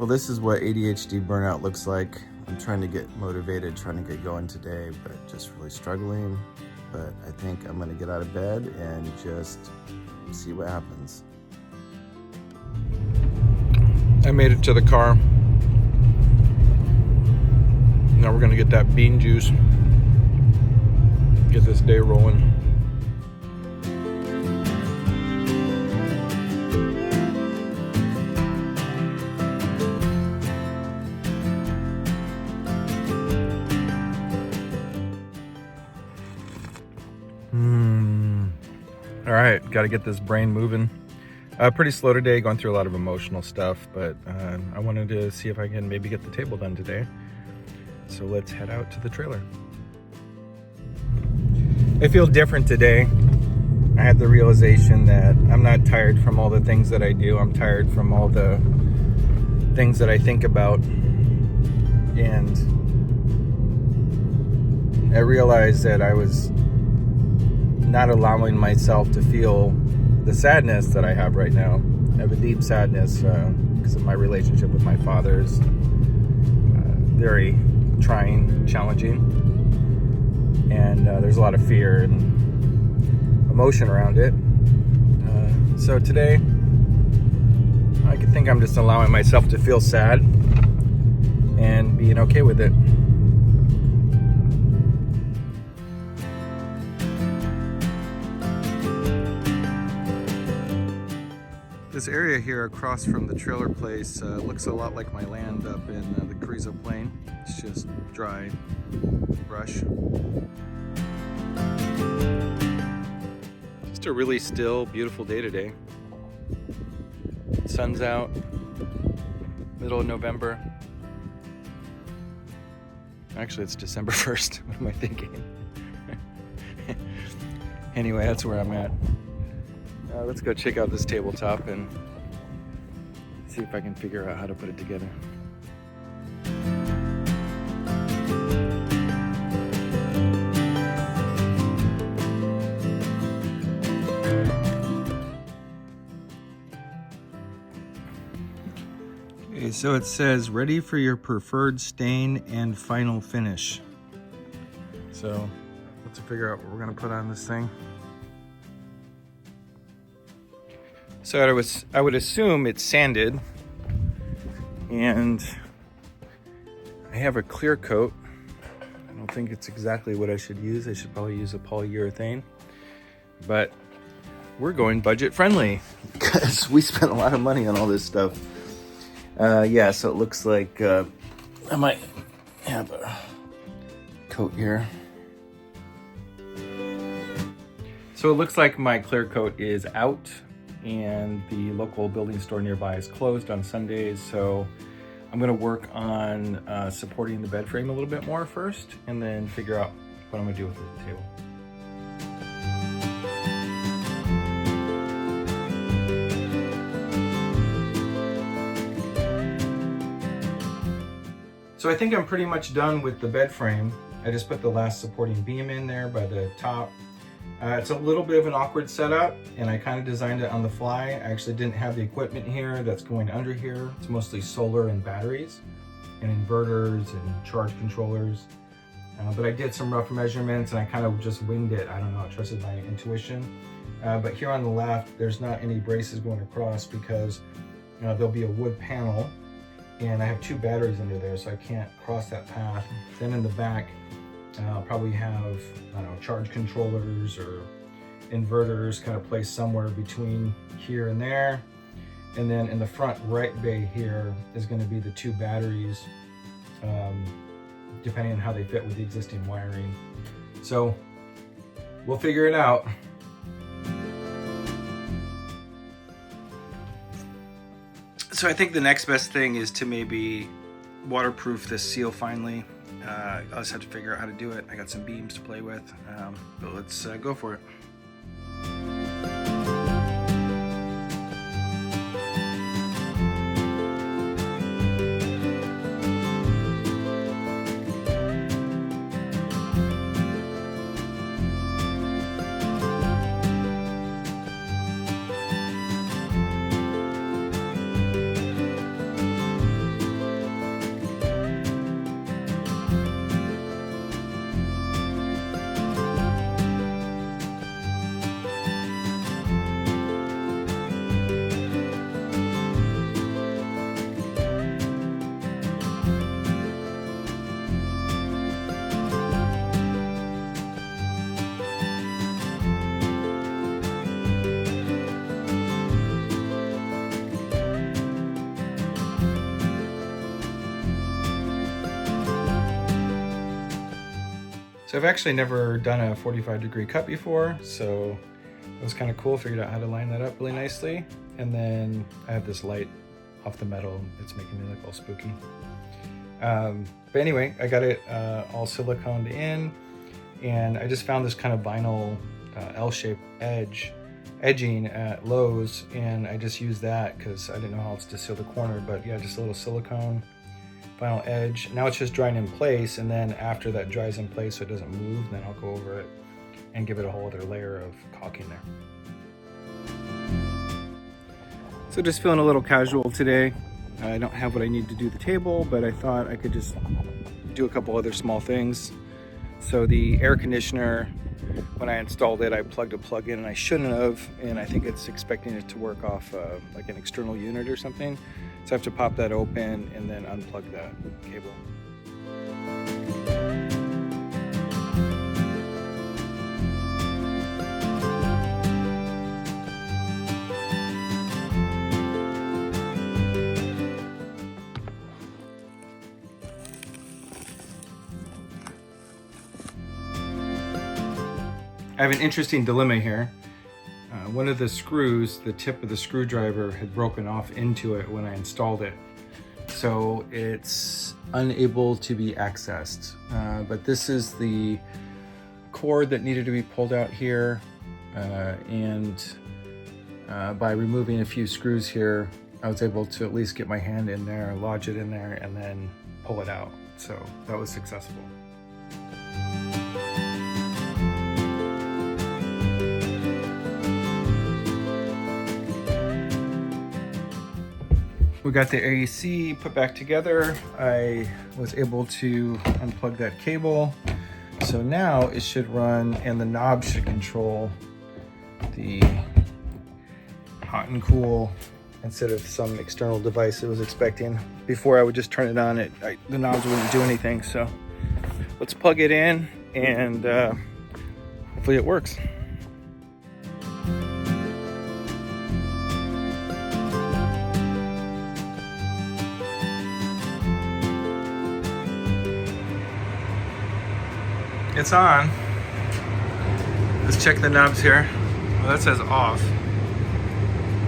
Well, this is what ADHD burnout looks like. I'm trying to get motivated, trying to get going today, but just really struggling. But I think I'm gonna get out of bed and just see what happens. I made it to the car. Now we're gonna get that bean juice. Get this day rolling. All right, got to get this brain moving. Pretty slow today, going through a lot of emotional stuff, but I wanted to see if I can maybe get the table done today. So let's head out to the trailer. I feel different today. I had the realization that I'm not tired from all the things that I do. I'm tired from all the things that I think about. And I realized that I was not allowing myself to feel the sadness that I have right now. I have a deep sadness because of my relationship with my father is very trying, challenging, and there's a lot of fear and emotion around it. So today, I think I'm just allowing myself to feel sad and being okay with it. This area here across from the trailer place looks a lot like my land up in the Carrizo Plain. It's just dry brush. Just a really still, beautiful day today. Sun's out, middle of November. Actually, it's December 1st. What am I thinking? Anyway, that's where I'm at. Let's go check out this tabletop and see if I can figure out how to put it together. Okay, so it says ready for your preferred stain and final finish. So let's figure out what we're gonna put on this thing. So I would assume it's sanded, and I have a clear coat. I don't think it's exactly what I should use. I should probably use a polyurethane, but we're going budget friendly because we spent a lot of money on all this stuff. Yeah, so it looks like I might have a coat here. So it looks like my clear coat is out, and the local building store nearby is closed on Sundays, so I'm gonna work on supporting the bed frame a little bit more first, and then figure out what I'm gonna do with the table. So I think I'm pretty much done with the bed frame. I just put the last supporting beam in there by the top. It's a little bit of an awkward setup, and I kind of designed it on the fly. I actually didn't have the equipment here that's going under here. It's mostly solar and batteries and inverters and charge controllers. But I did some rough measurements and I kind of just winged it. I don't know, I trusted my intuition. But here on the left, there's not any braces going across because there'll be a wood panel, and I have 2 batteries under there, so I can't cross that path. Then in the back, I'll probably have, I don't know, charge controllers or inverters kind of placed somewhere between here and there. And then in the front right bay here is going to be the 2 batteries, depending on how they fit with the existing wiring. So we'll figure it out. So I think the next best thing is to maybe waterproof this seal finally. I'll just have to figure out how to do it. I got some beams to play with, but let's go for it. So I've actually never done a 45-degree cut before, so it was kind of cool. Figured out how to line that up really nicely. And then I have this light off the metal. It's making me look all spooky. But anyway, I got it all siliconed in, and I just found this kind of vinyl L-shaped edging at Lowe's, and I just used that because I didn't know how else to seal the corner. But yeah, just a little silicone vinyl edge. Now it's just drying in place, and then after that dries in place so it doesn't move, then I'll go over it and give it a whole other layer of caulking there. So just feeling a little casual today. I don't have what I need to do the table, but I thought I could just do a couple other small things. So the air conditioner, when I installed it, I plugged a plug in and I shouldn't have, and I think it's expecting it to work off like an external unit or something. So I have to pop that open and then unplug that cable. I have an interesting dilemma here. One of the screws, the tip of the screwdriver had broken off into it when I installed it. So it's unable to be accessed. But this is the cord that needed to be pulled out here. And by removing a few screws here, I was able to at least get my hand in there, lodge it in there, and then pull it out. So that was successful. We got the AC put back together. I was able to unplug that cable. So now it should run, and the knob should control the hot and cool instead of some external device it was expecting. Before I would just turn it on, the knobs wouldn't do anything. So let's plug it in and hopefully it works. It's on. Let's check the knobs here. Well, that says off.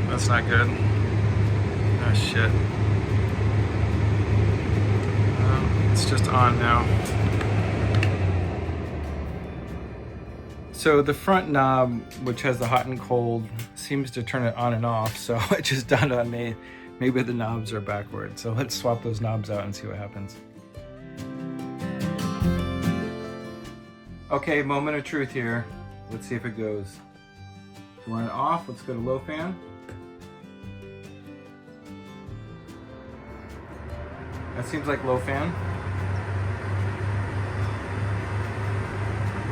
That's not good. Oh shit. It's just on now. So the front knob, which has the hot and cold, seems to turn it on and off. So it just dawned on me, maybe the knobs are backward. So let's swap those knobs out and see what happens. Okay, moment of truth here. Let's see if it goes. To run it off, let's go to low fan. That seems like low fan.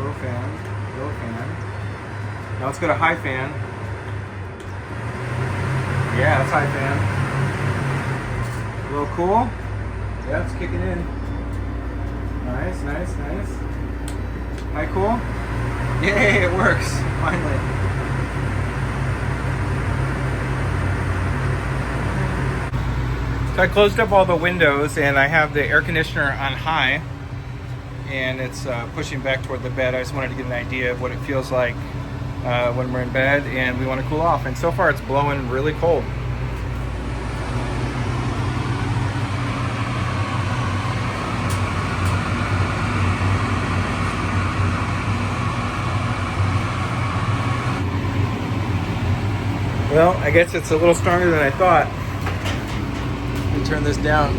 Low fan, low fan. Now let's go to high fan. Yeah, that's high fan. A little cool. Yeah, it's kicking in. Nice, nice, nice. High cool? Yay, it works, finally. So I closed up all the windows and I have the air conditioner on high and it's pushing back toward the bed. I just wanted to get an idea of what it feels like when we're in bed and we want to cool off. And so far it's blowing really cold. Well, I guess it's a little stronger than I thought. Let me turn this down.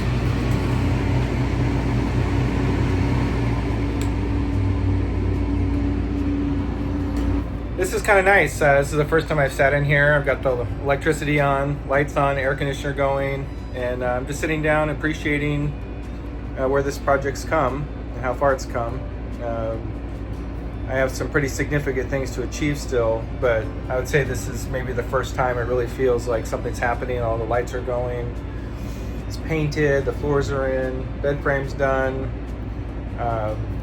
This is kind of nice. This is the first time I've sat in here. I've got the electricity on, lights on, air conditioner going, and I'm just sitting down appreciating where this project's come and how far it's come. I have some pretty significant things to achieve still, but I would say this is maybe the first time it really feels like something's happening. All the lights are going, it's painted, the floors are in, bed frame's done.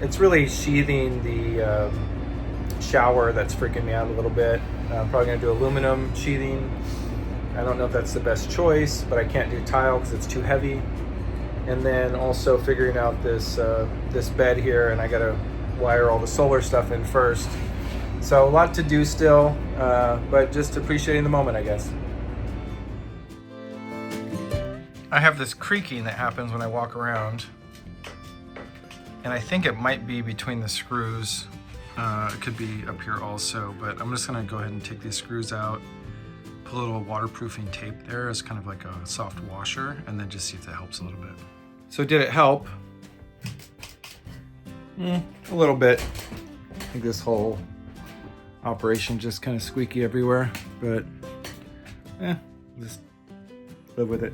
It's really sheathing the shower that's freaking me out a little bit. I'm probably gonna do aluminum sheathing. I don't know if that's the best choice, but I can't do tile because it's too heavy. And then also figuring out this this bed here, and I gotta wire all the solar stuff in first. So a lot to do still, but just appreciating the moment, I guess. I have this creaking that happens when I walk around, and I think it might be between the screws. It could be up here also, but I'm just gonna go ahead and take these screws out, put a little waterproofing tape there as kind of like a soft washer, and then just see if that helps a little bit. So did it help? A little bit. I think this whole operation just kind of squeaky everywhere, but just live with it.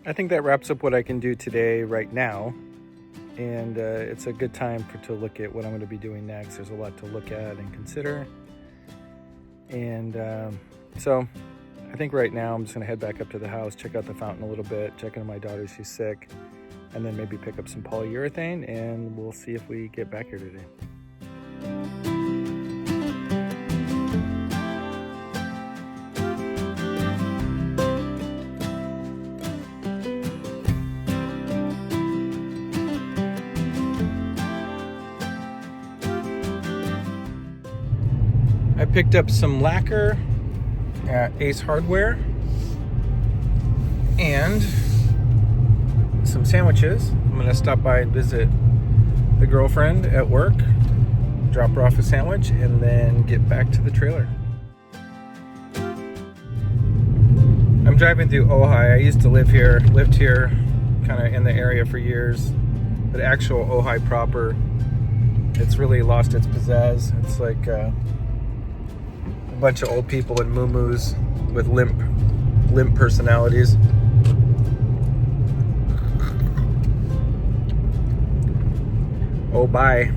I think that wraps up what I can do today right now, and it's a good time to look at what I'm going to be doing next. There's a lot to look at and consider, and so I think right now I'm just going to head back up to the house, check out the fountain a little bit, check into my daughter, she's sick, and then maybe pick up some polyurethane, and we'll see if we get back here today. I picked up some lacquer at Ace Hardware and some sandwiches. I'm gonna stop by and visit the girlfriend at work, drop her off a sandwich, and then get back to the trailer. I'm driving through Ojai. I used to lived here kind of in the area for years, but actual Ojai proper, it's really lost its pizzazz. It's like a bunch of old people in muumuus with limp personalities. Oh, bye.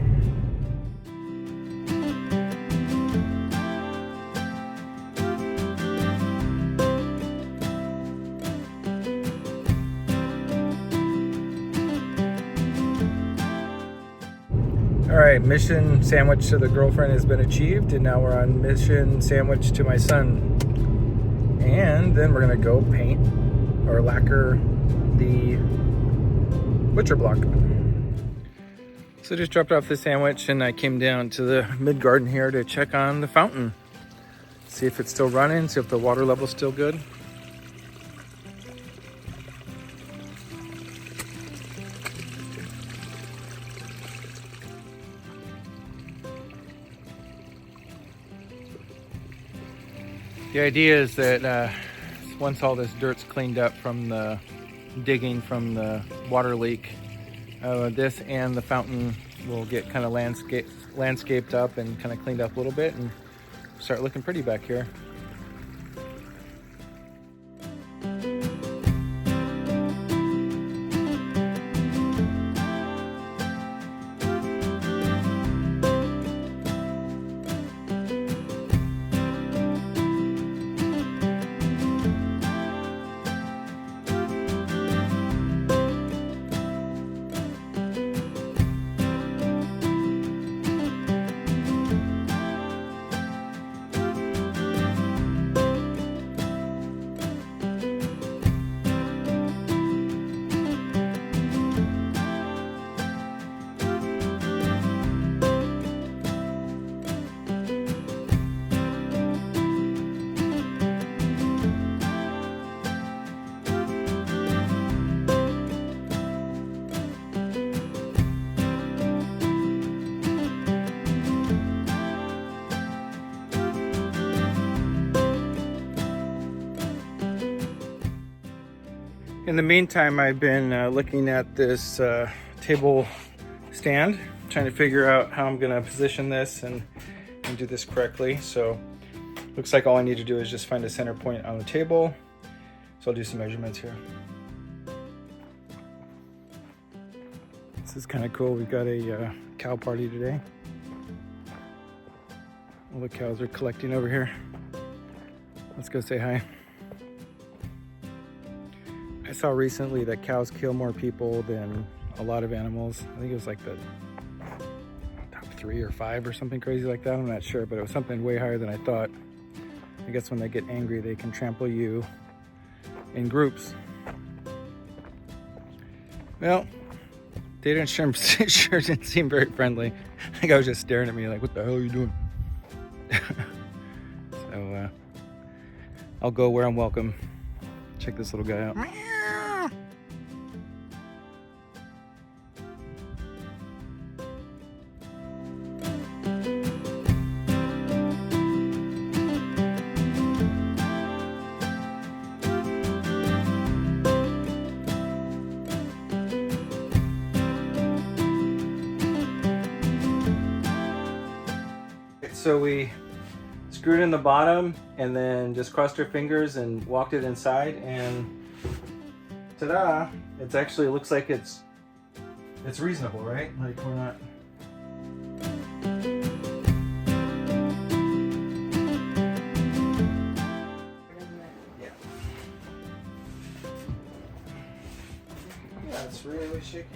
All right, mission sandwich to the girlfriend has been achieved, and now we're on mission sandwich to my son. And then we're gonna go paint or lacquer the butcher block. So just dropped off the sandwich, and I came down to the mid garden here to check on the fountain. See if it's still running, see if the water level's still good. The idea is that once all this dirt's cleaned up from the digging from the water leak, this and the fountain will get kind of landscaped up and kind of cleaned up a little bit and start looking pretty back here. In the meantime, I've been looking at this table stand, trying to figure out how I'm gonna position this and do this correctly. So looks like all I need to do is just find a center point on the table. So I'll do some measurements here. This is kind of cool. We've got a cow party today. All the cows are collecting over here. Let's go say hi. I saw recently that cows kill more people than a lot of animals. I think it was like the top 3 or 5 or something crazy like that. I'm not sure, but it was something way higher than I thought. I guess when they get angry, they can trample you in groups. Well, they didn't sure didn't seem very friendly. I think I was just staring at me like, what the hell are you doing? So I'll go where I'm welcome. Check this little guy out. So we screwed in the bottom and then just crossed our fingers and walked it inside, and ta-da! It's actually looks like it's reasonable, right? Like we're not. Yeah, it's really shaky.